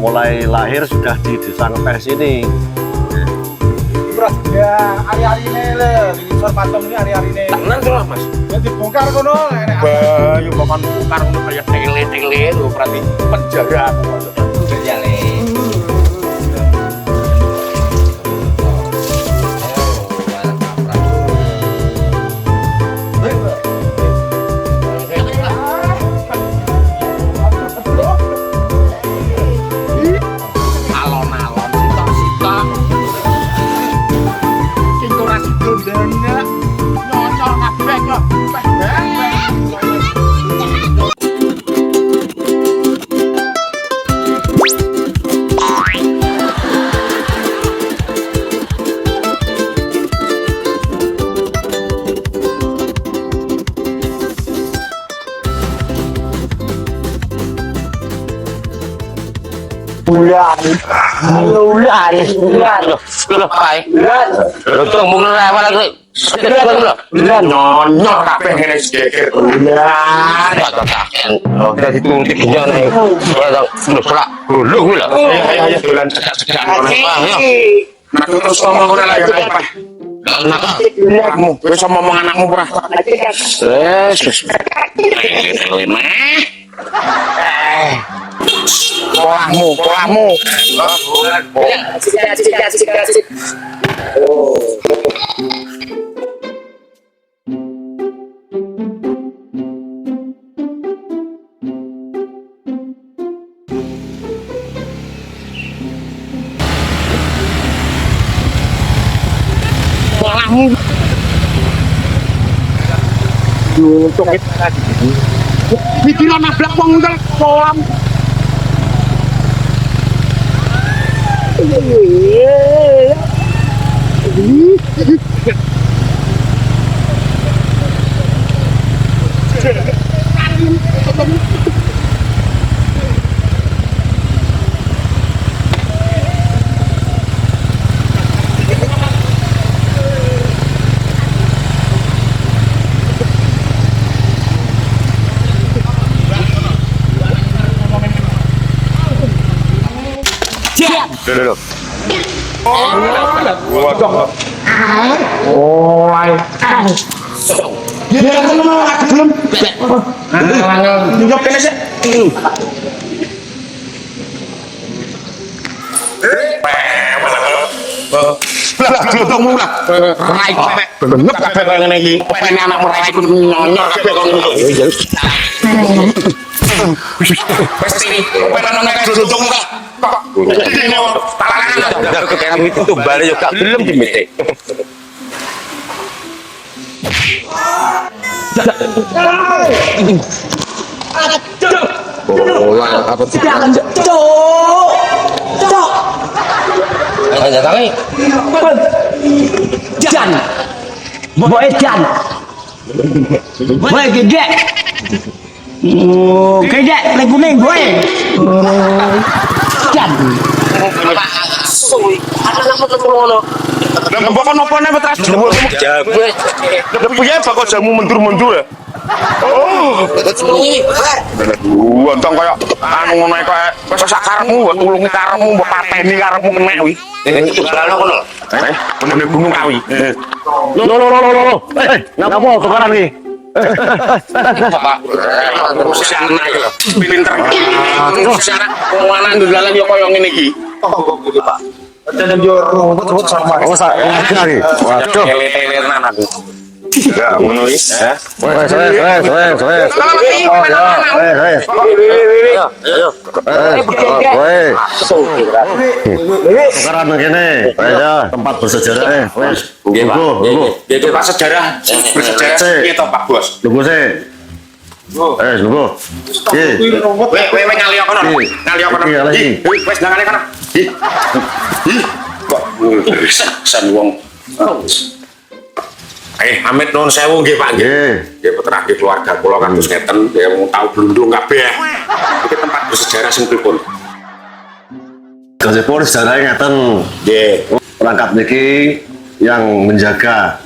mulai lahir sudah di Desa Ngepes ini. Terus ya hari-hari ini le, di Sor Patung ini hari-hari ini. Tenan tuh Mas. Ya dibongkar kono, enek Bayu makan bongkar ngono kayak tele-tele lho, berarti penjaga aku maksudnya. Ya le. Bulan. Loh, Pak. Lho tong mung lewat lagi. Nyonyor kabeh ngene geger. Bulan. Oh, dadi tungtik jane. Lho, selak. Lho, lho. Ayo dolan cedak-cedak ngono. Ayo. Nah, terus ngomong ora lah ya, Pak. Anakmu, wis ngomong anakmu ora. Wis. Polahmu. Polahmu. Untung itu tadi. Pikiran nablak wong ngel kolam. Loh. Waduh. Oh, ay. Dia kan mau belum. Nyok kene sih. Lah, glodong mula. Rai pepek. Benep kabeh kaya ngene iki. Pengen anakmu rai ku nyonyor kabeh kaya ngene. Wes iki, pengen nek glodong mula. Ini talangan kekenam itu tuh balik juga belum dimete. Bola apa sih? Cok. Aja kali. Jan. Boy Jan. Boy gede. Oh, gede kuning boy. Jan. Lah mbok kon opone terus jamu jago. Lah piye bakal jamu mundur-mundur ya? Oh, untung kaya anu ngono kaya wis sak karepmu, tulungi karepmu, mbok pateni karepmu kenek kuwi. Itu balano kono. Menene gunung kawi. Lo. Ngapa tukaran iki? Pak. Terus ana iki lho. Pinter. Terus ana wong dalan yo koyo ngene iki. Oh, gitu, Pak. Dan yo rumput sama. Oh, lagi. Waduh. Tele-telenan aku. Ya, ngono iki. Wes. Tukaran kene. Ayo, tempat bersejarah. Wes. Nggih, Pak. Nggih, Pak sejarah. Bersejarah piye to, Pak Bos? Lungguh sih. Lungguh. Kowe ngali kono. Ngali kono. Wes nangane kono. Kok san wong. Amit nuwun sewu nggih Pak nggih. Nggih peterake keluarga kula kan wis ngeten, ya wong tau blundung kabeh. Iki tempat bersejarah sing pripun? Gasipun sejarahnya ngeten. Nggih. Perangkat niki yang menjaga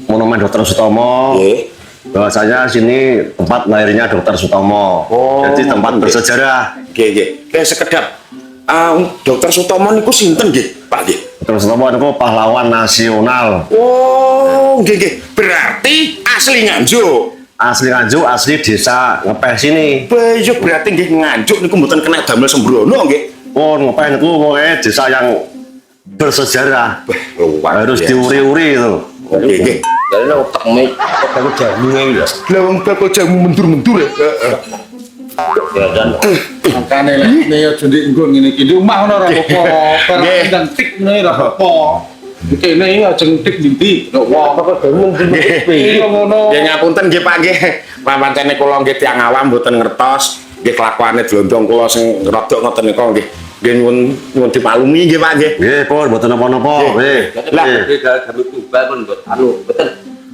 Monumen Dr. Sutomo. Nggih. Bahwasanya sini tempat lahirnya Dr. Sutomo. Oh, jadi tempat bersejarah. Nggih. Kayak sekedap Dokter Sutomo niku sinten nggih, Pak nggih? Terus Sutomo niku pahlawan nasional. Oh, nggih. Berarti asli Nganjuk. Asli Nganjuk, asli desa Ngepes ini. Iya, berarti nggih Nganjuk niku mboten kena damel sembrono nggih. Oh, Ngepes niku pokoknya desa yang bersejarah. Luar Harus biasa. diuri-uri itu. Nggih. Dari otak mek bakal jamu ya. Lah wong bakal jamu mendur-mendur ya. Ya dan makane lek ne yo jendek nggo ngene iki di omah ngono ora apa-apa. Nggih. Perang tik ngene ora apa-apa. Kene iki aja ntik ndi. Wah, kok jamu ndi ngono. Nggih ngapunten nggih Pak nggih. Pancene kula nggih tiyang awam mboten ngertos nggih kelakuane dlondong kula sing rada ngoten niku nggih. Nggih nyuwun dimaklumi nggih Pak nggih. Nggih, pun mboten napa-napa. Nggih. Lah, gawe tubal pun betul.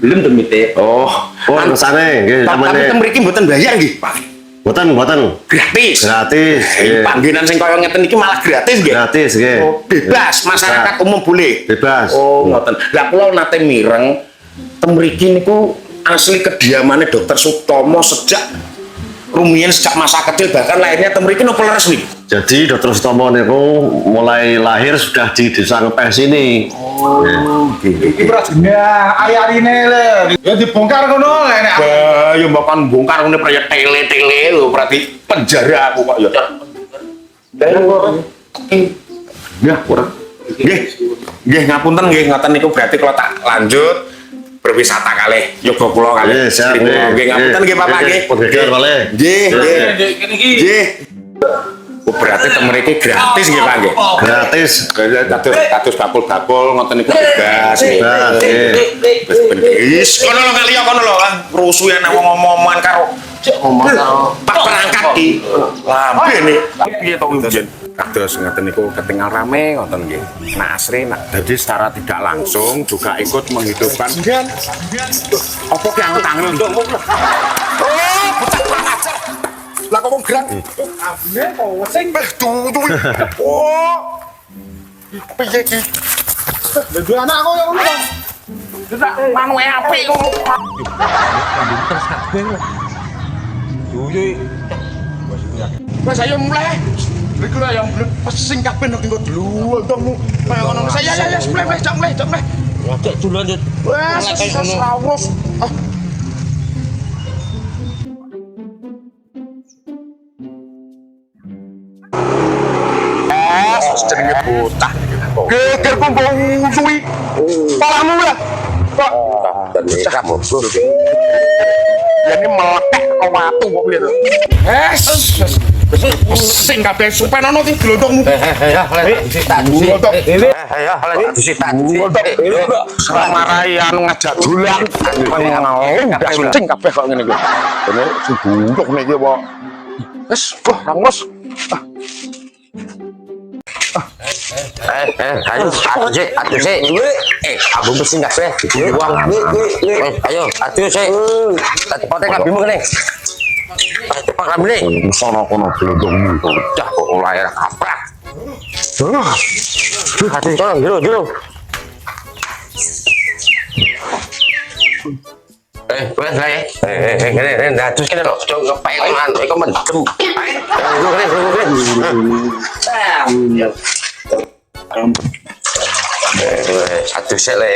Belum demite. Oh, Pun kesane nggih tapi sampeyan. teng mriki mboten bayar nggih Pak. Mboten. Gratis. Gratis. Nggih. Panggenan sing kaya ngeten iki malah gratis nggih. Gratis nggih. Oh, bebas masyarakat umum boleh. Bebas. Oh, ngoten. Lah kula nate mireng teng mriki niku asli kediamane Dokter Sutomo sejak rumiyin sejak masa kecil bahkan lahirnya teng mriki napa resmi. Jadi Dokter Sutomo niku mulai lahir sudah di desa Ngepes ini. Iki prajine ari-arine le. Ya dibongkar ngono nek. Ya mbakan bongkar ngene proyek tele-tele lho berarti penjara aku kok ya. Ya, kurang. Nggih ngapunten nggih ngoten niku berarti kalau tak lanjut berwisata kalih yoga kula kalih. Nggih, siap, istri kula. Nggih ngapunten nggih Bapak nggih. Pergeger kalih. Nggih. Kene iki. Nggih. Oh, berarti teng mriki gratis nggih Pak nggih. Gratis. Kados bakul-bakul ngoten niku bebas nggih. Bebas, nggih. Wis ben wis kono lho kali ya kono lho ah rusuhan wong ngomong-ngomongan karo Pak perangkat ki. Lambene. Piye to mbiyen? Kados ngoten niku ketinggal rame ngoten nggih. Nah asri nak jadi secara tidak langsung juga ikut menghidupkan. Apa ki anget-anget ndong. Oh, bocah kurang ajar. Lah kok wong gerak. Abine kok sing Tuh. Oh. Piye ki? dadi anakku yang ngono. Manuke apik kok. Wes ayo mulai. Iku lah yang pesing kabeh nek engko dulu untukmu. Kaya ngono. Saya ya mulai jak mulai. Cek dulu lanjut. Wes sawrus. Jenenge bocah. Geger ku mbok suwi. Palamu lah. Kok bocah bos. Jadi meletek ke watu kok piye to. Sing kabeh supen ono ki glondongmu. Ya, Marai anu ngajak dolan. Sing kabeh kok ngene iki. Dene sing buntuk niki apa. Wes, rangus. Ayo, atuh sih. Abang bersih nggak sih? Uang. Ayo, atuh sih. Potnya nggak bingung nih. Cepat kami nih. Sono kono glondongmu. Dah, kok lahir kaprak. Atuh, tolong, jero. Wes lah ya. Kene, atuh kene lho. Coba ngapain man? Iku mendem. Satu sele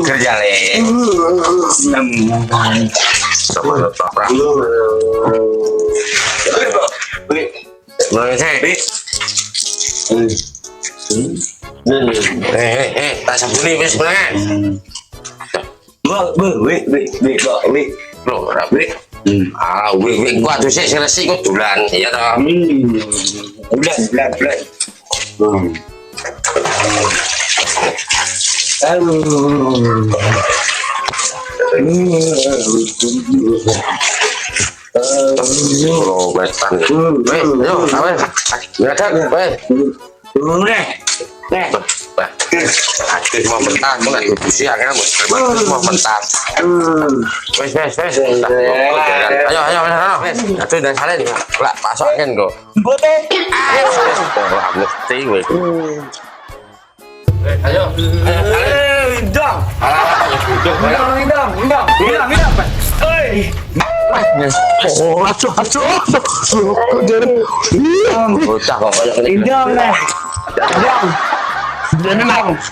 kerja le sama toprak tak sabuni wis banget lo rapi gua tuh sih selesai gua tulan ya toh bulan mau bentar, aku nggak duduk sih, akhirnya mau bentar. Wes. Ayo, aduh dan salin, lah pasokin kok. Bote. Lah mesti wes. Ayo, lindang. Alah, lindang. Oh, aduh. Kok jadi bocah kok kayak ngene. Indong deh. Indong. Jadi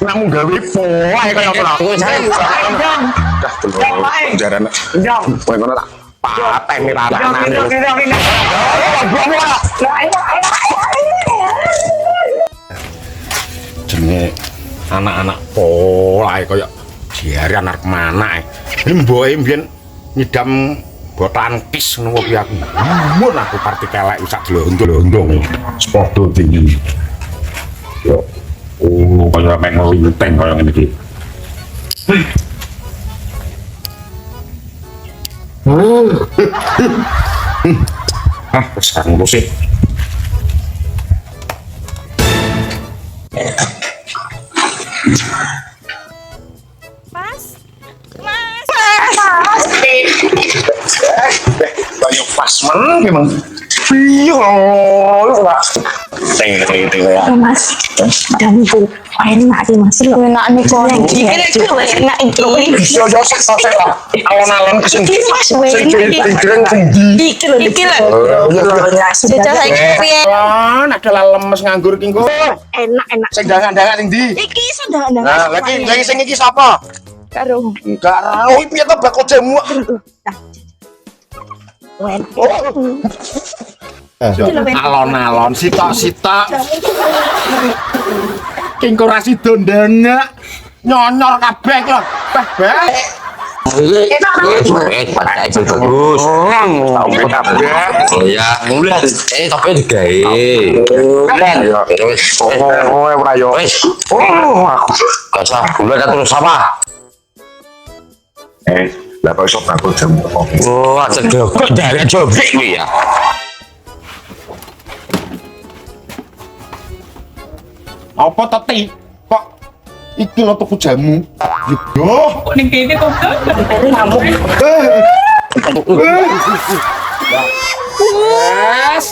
namun gawe pola kayak apa? Indong. Dah tunggu jaran. Indong. Kowe ngono tak paten nih rara. Indong. Jenenge anak-anak pola kayak diare anak mana ini mboke mbiyen nyidam botan kis ngono kuwi aku mun aku partikelek sak glondong sepodo tinggi yo kaya mek ngelinteng kaya ngene iki wis aku ngurusin kayak pas men memang iya lah ting ya Mas, dan bu, enak sih mas, lu enak nih kok. Enak itu. yo sek lah alon-alon kesini Iki mas, enak iki lho. Sudah saya piye? adalah lemes nganggur ki engko Enak. sing dangan-dangan ning ndi Iki sudah ada. nah lagi sing iki sapa Karo. enggak rawi piye to bakal jamu Wen. alon-alon sitok kengko ra sida ndangak nyonyor kabeh lho baik Pada itu bagus. Oh ya, mulai. Tapi digawe. oh ora yo Gak usah, mulai terus sama. lah kok iso bakal jamu Oh, cedok dari jobi kuwi ya. apa teti kok iki lho tuku jamu yo Kok ning kene kok ngamuk. Yes.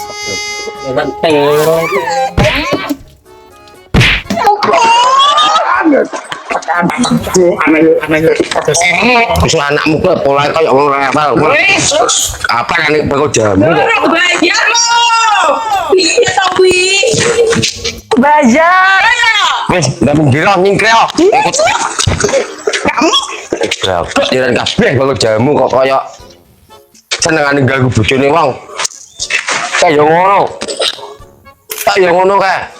Bisa anakmu ke pola kayak orang apa? Apa yang bakal jamu? Bayar lo. Iya tau wi. Bazar. Wes, udah menggirang nyingkreo. Kamu? Jiran kabeh bakal jamu kok kayak senengane ganggu bojone wong. Kayak ngono. Kayak ngono kae.